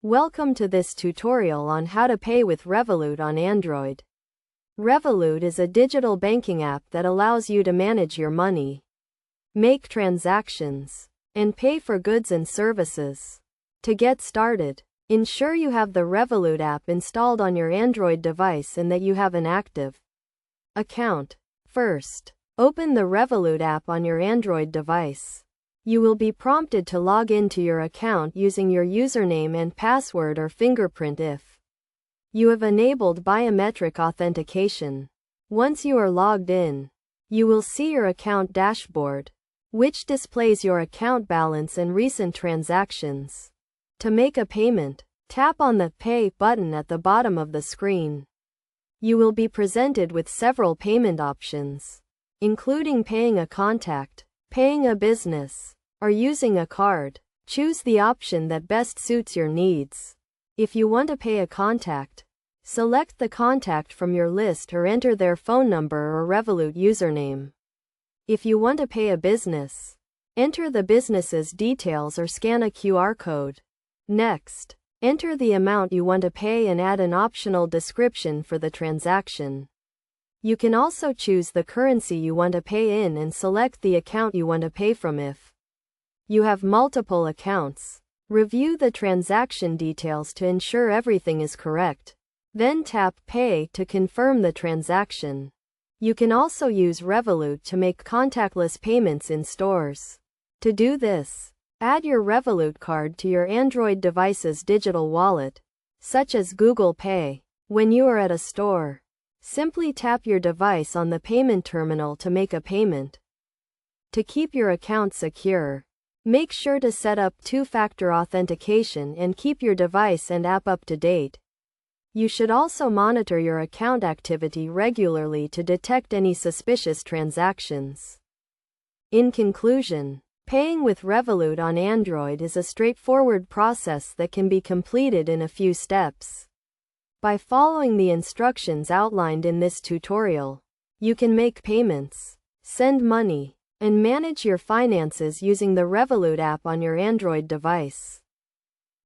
Welcome to this tutorial on how to pay with Revolut on Android. Revolut is a digital banking app that allows you to manage your money, make transactions, and pay for goods and services. To get started, ensure you have the Revolut app installed on your Android device and that you have an active account. First, open the Revolut app on your Android device. You will be prompted to log into your account using your username and password or fingerprint if you have enabled biometric authentication. Once you are logged in, you will see your account dashboard, which displays your account balance and recent transactions. To make a payment, tap on the Pay button at the bottom of the screen. You will be presented with several payment options, including paying a contact, paying a business, or using a card. Choose the option that best suits your needs. If you want to pay a contact, select the contact from your list or enter their phone number or Revolut username. If you want to pay a business, enter the business's details or scan a QR code. Next, enter the amount you want to pay and add an optional description for the transaction. You can also choose the currency you want to pay in and select the account you want to pay from if you have multiple accounts. Review the transaction details to ensure everything is correct. Then tap Pay to confirm the transaction. You can also use Revolut to make contactless payments in stores. To do this, add your Revolut card to your Android device's digital wallet, such as Google Pay. When you are at a store, simply tap your device on the payment terminal to make a payment. To keep your account secure, make sure to set up two-factor authentication and keep your device and app up to date. You should also monitor your account activity regularly to detect any suspicious transactions. In conclusion, paying with Revolut on Android is a straightforward process that can be completed in a few steps. By following the instructions outlined in this tutorial, you can make payments, send money, and manage your finances using the Revolut app on your Android device.